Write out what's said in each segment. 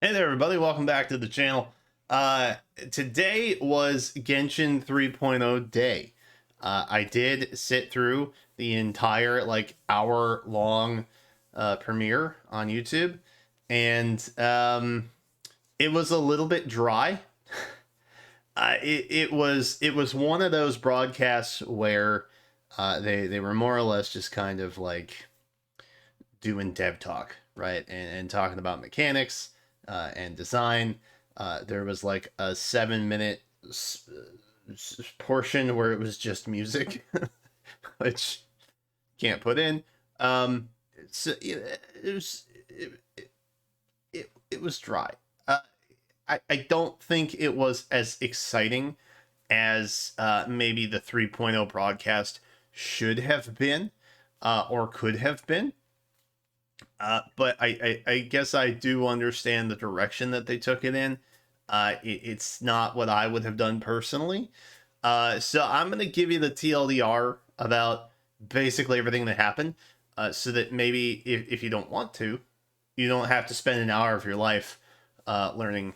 Hey there, everybody. Welcome back to the channel. Today was Genshin 3.0 day. I did sit through the entire hour-long premiere on YouTube, and it was a little bit dry. It was one of those broadcasts where they were more or less just kind of like doing dev talk, right, and talking about mechanics and design. There was like a 7-minute portion where it was just music, which can't put in. So it was dry. I don't think it was as exciting as maybe the 3.0 broadcast should have been or could have been. But I guess I do understand the direction that they took it in. It's not what I would have done personally. So I'm going to give you the TLDR about basically everything that happened, so that maybe if you don't want to, you don't have to spend an hour of your life learning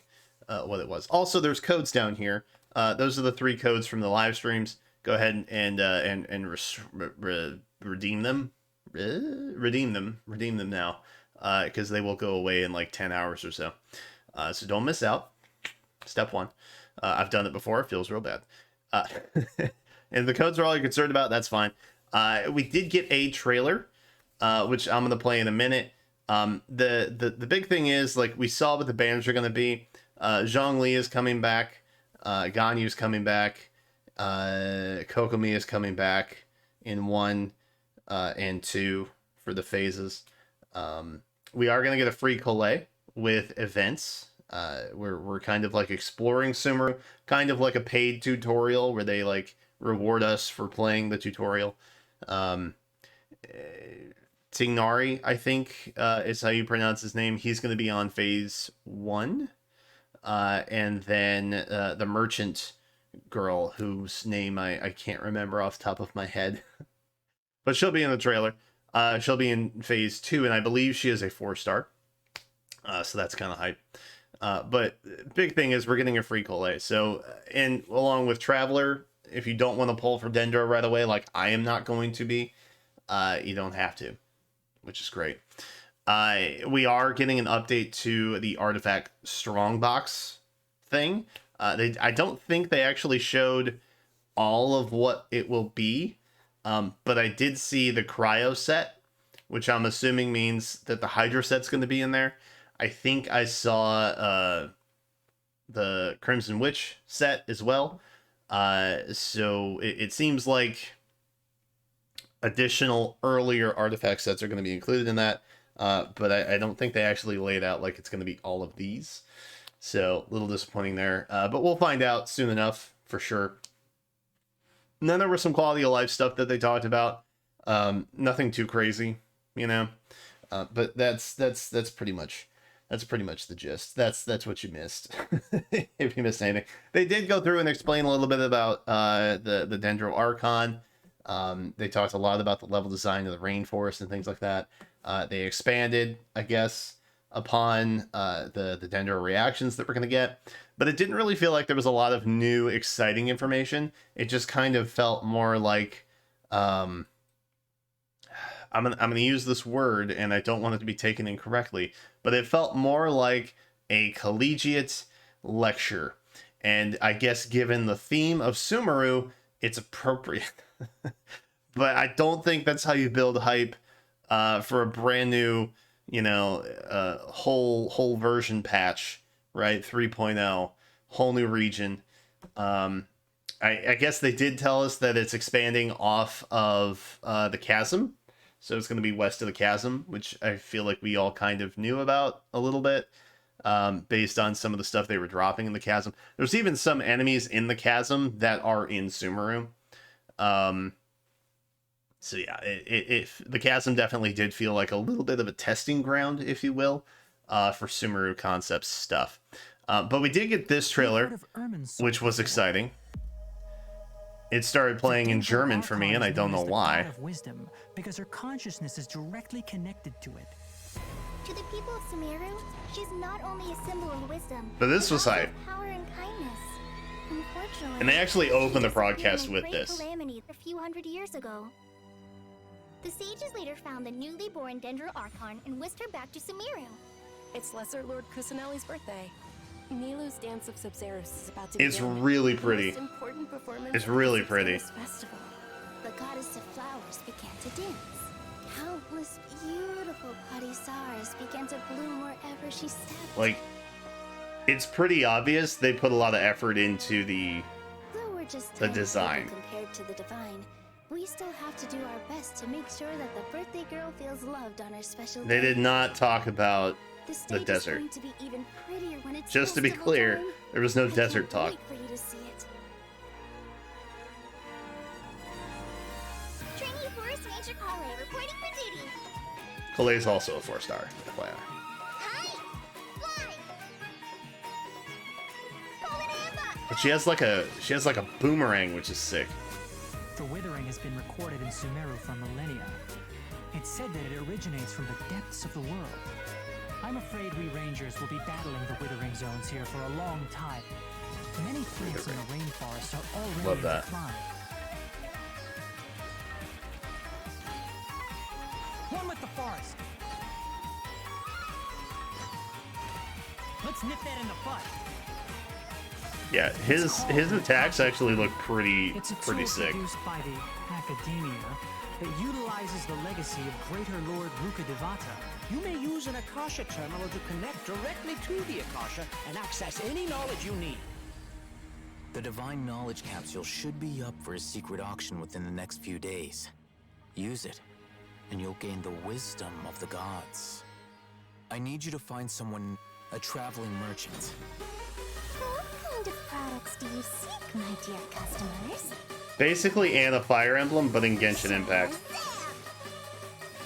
what it was. Also, there's codes down here. Those are the 3 codes from the live streams. Go ahead and redeem them. Redeem them now, because they will go away in like 10 hours or so. So don't miss out. Step 1. I've done it before. It feels real bad. And the codes are all you're concerned about. That's fine. We did get a trailer, which I'm going to play in a minute. The big thing is, like, we saw what the banners are going to be. Zhongli is coming back. Ganyu is coming back. Kokomi is coming back in 1 and 2 for the phases. We are going to get a free collab with events. We're kind of like exploring Sumeru, kind of like a paid tutorial where they like reward us for playing the tutorial. Tignari, I think, is how you pronounce his name. He's going to be on phase 1. And then the merchant girl, whose name I can't remember off the top of my head. But she'll be in the trailer. She'll be in phase 2, and I believe she is a 4-star. So that's kind of hype. But big thing is we're getting a free collab. So, and along with Traveler, if you don't want to pull for Dendro right away, like I am not going to be, you don't have to, which is great. We are getting an update to the Artifact Strongbox thing. I don't think they actually showed all of what it will be. But I did see the cryo set, which I'm assuming means that the Hydra set's going to be in there. I think I saw the Crimson Witch set as well. So it seems like additional earlier artifact sets are going to be included in that. But I don't think they actually laid out like it's going to be all of these. So a little disappointing there. But we'll find out soon enough for sure. And then there was some quality of life stuff that they talked about. Nothing too crazy, you know. But that's pretty much the gist. That's what you missed. If you missed anything, they did go through and explain a little bit about the Dendro Archon. They talked a lot about the level design of the rainforest and things like that. They expanded, I guess, upon the Dendro reactions that we're gonna get. But it didn't really feel like there was a lot of new, exciting information. It just kind of felt more like, I'm gonna use this word, and I don't want it to be taken incorrectly, but it felt more like a collegiate lecture. And I guess given the theme of Sumeru, it's appropriate. But I don't think that's how you build hype for a brand new, whole version patch. Right, 3.0, whole new region. I guess they did tell us that it's expanding off of the chasm, so it's going to be west of the chasm, which I feel like we all kind of knew about a little bit, based on some of the stuff they were dropping in the chasm. There's even some enemies in the chasm that are in Sumeru. So yeah, the chasm definitely did feel like a little bit of a testing ground, if you will, for Sumeru concept stuff. But we did get this trailer, which was exciting. It started playing in German for me, and I don't know why. Of wisdom, because her consciousness is directly connected to it. To the people of Sumeru, she's not only a symbol of wisdom, But this was also hype. power and kindness. Unfortunately, And they actually opened the she broadcast disappeared in a with great this. calamity a few hundred years ago. The sages later found the newly born Dendro Archon and whisked her back to Sumeru. It's Lesser Lord Kusanali's birthday. Nilu's Dance of Sabzerus is about to begin. It's really pretty. The most important performance It's of the really pretty. Sabzerus Festival. The goddess of flowers began to dance. Countless beautiful Parisaras began to bloom wherever she stepped. Like, it's pretty obvious they put a lot of effort into the Though we're just the tiny design. people compared to the divine, we still have to do our best to make sure that the birthday girl feels loved on her special They day. did not talk about The stage desert. is going to be even prettier when it's Just to be festival clear, time. there was no I desert can't talk. wait for you to see it. Trainee Forest Ranger Kale reporting for duty. Kalei's also a 4-star, FYI. Hi! Fly! Fallen Amber! But she has like a boomerang, which is sick. The withering has been recorded in Sumeru for millennia. It's said that it originates from the depths of the world. I'm afraid we rangers will be battling the withering zones here for a long time. Many plants in the rainforest are already Love in that. decline. One with the forest. Let's nip that in the bud. Yeah, his attacks actually look pretty It's a pretty tool sick. produced by the Academia that utilizes the legacy of Greater Lord Rukkhadevata. You may use an Akasha terminal to connect directly to the Akasha and access any knowledge you need. The Divine Knowledge Capsule should be up for a secret auction within the next few days. Use it, and you'll gain the wisdom of the gods. I need you to find someone, a traveling merchant. What kind of products do you seek, my dear customers? Basically Anna Fire Emblem, but in Genshin Impact.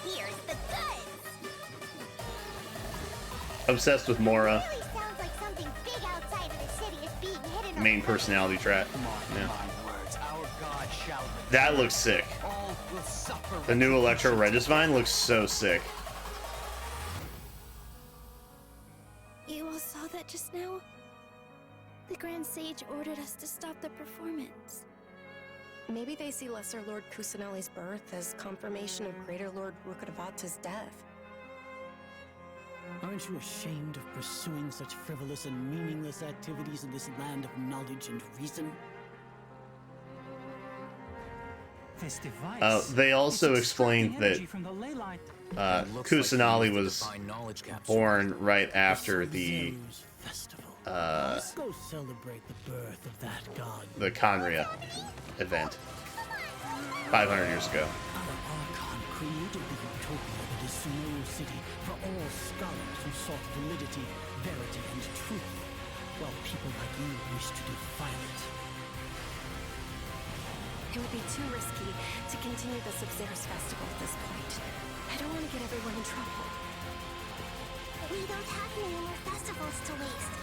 Here's the goods! Obsessed with Mora, Really sounds like something big outside of the city is being hidden main personality trait. Yeah. My words, our God shall That looks sick. all will suffer. The new Electro Regisvine looks so sick. You all saw that just now? The Grand Sage ordered us to stop the performance. Maybe they see Lesser Lord Kusanali's birth as confirmation of Greater Lord Rukkhadevata's death. Aren't you ashamed of pursuing such frivolous and meaningless activities in this land of knowledge and reason? This device They also is explained extracting that energy from the ley line. It looks like Kusanali you used the was Divine Knowledge Capsule. born right after the Zeru's festival. Let's go celebrate the birth of that god. the Conria event 500 years ago. Our Archon created the utopia that is Sumeru City for all scholars who sought validity, verity, and truth, while people like you wish to defile it. It would be too risky to continue the Sabzerus Festival at this point. I don't want to get everyone in trouble. We don't have any more festivals to waste.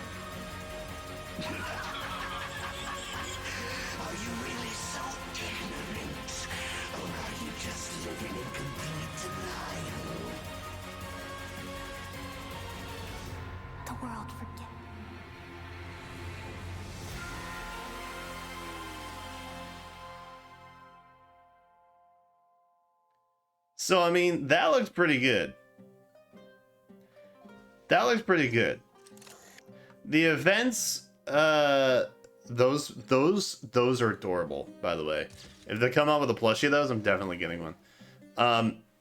Are you really so ignorant? Or are you just living in complete denial? The world forget. So I mean, that looks pretty good. That looks pretty good. The events, those are adorable, by the way. If they come out with a plushie of those, I'm definitely getting one.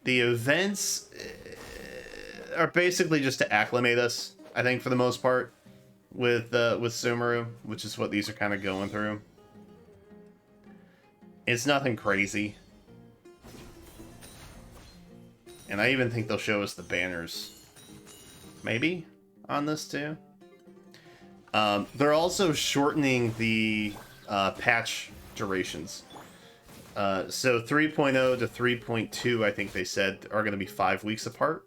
The events are basically just to acclimate us, I think, for the most part, with Sumeru, which is what these are kind of going through. It's nothing crazy. And I even think they'll show us the banners. Maybe on this too. They're also shortening the patch durations. So 3.0 to 3.2, I think they said, are going to be 5 weeks apart.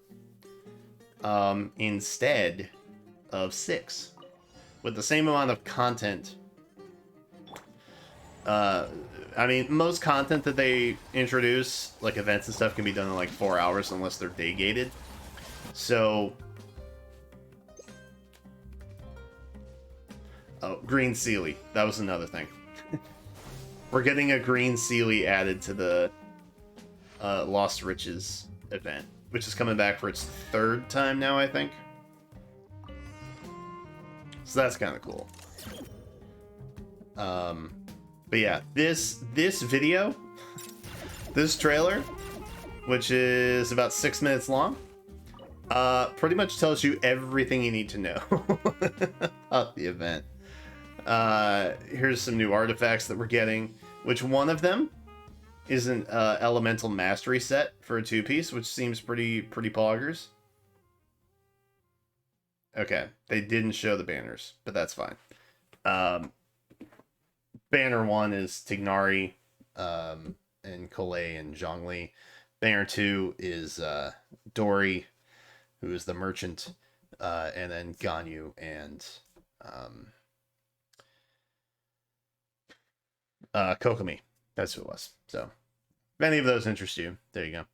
Instead of 6. With the same amount of content. I mean, most content that they introduce, like events and stuff, can be done in like 4 hours unless they're day gated. So, oh, green Sealy. That was another thing. We're getting a green Sealy added to the Lost Riches event, which is coming back for its 3rd time now, I think. So that's kind of cool. But yeah, this video, this trailer, which is about 6 minutes long, pretty much tells you everything you need to know about the event. Here's some new artifacts that we're getting, which one of them is an elemental mastery set for a 2-piece, which seems pretty poggers. Okay, they didn't show the banners, but that's fine. Banner 1 is Tignari, and Collet and Zhongli. Banner 2 is Dory, who is the merchant, and then Ganyu and Kokomi. That's who it was. So, if any of those interest you, there you go.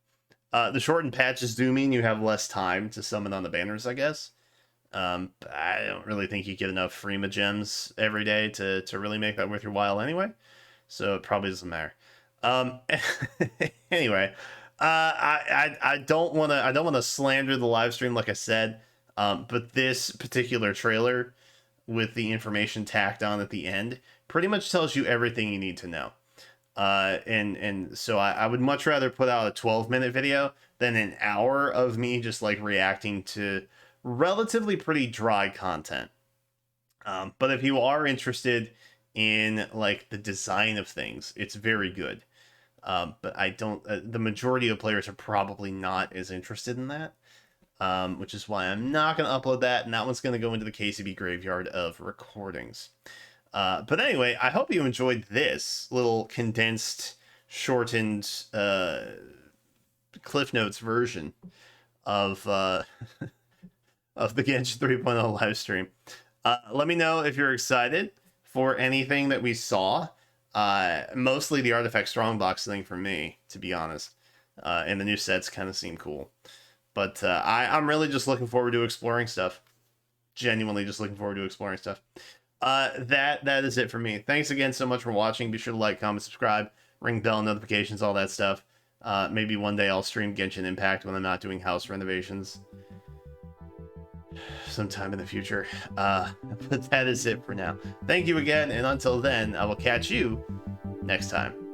The shortened patches do mean you have less time to summon on the banners, I guess. But I don't really think you get enough Freema gems every day to really make that worth your while anyway. So it probably doesn't matter. Anyway, I don't want to slander the live stream like I said. But this particular trailer with the information tacked on at the end pretty much tells you everything you need to know. And so I would much rather put out a 12-minute video than an hour of me just like reacting to relatively pretty dry content. But if you are interested in like the design of things, it's very good. But I don't, the majority of players are probably not as interested in that. Which is why I'm not going to upload that, and that one's going to go into the KCB graveyard of recordings. But anyway, I hope you enjoyed this little condensed, shortened Cliff Notes version of of the Genshin 3.0 live stream. Let me know if you're excited for anything that we saw. Mostly the Artifact Strongbox thing for me, to be honest. And the new sets kind of seem cool. But I'm really just looking forward to exploring stuff. Genuinely just looking forward to exploring stuff. That is it for me. Thanks again so much for watching. Be sure to like, comment, subscribe, ring bell notifications, all that stuff. Maybe one day I'll stream Genshin Impact when I'm not doing house renovations. Sometime in the future. But that is it for now. Thank you again, and until then, I will catch you next time.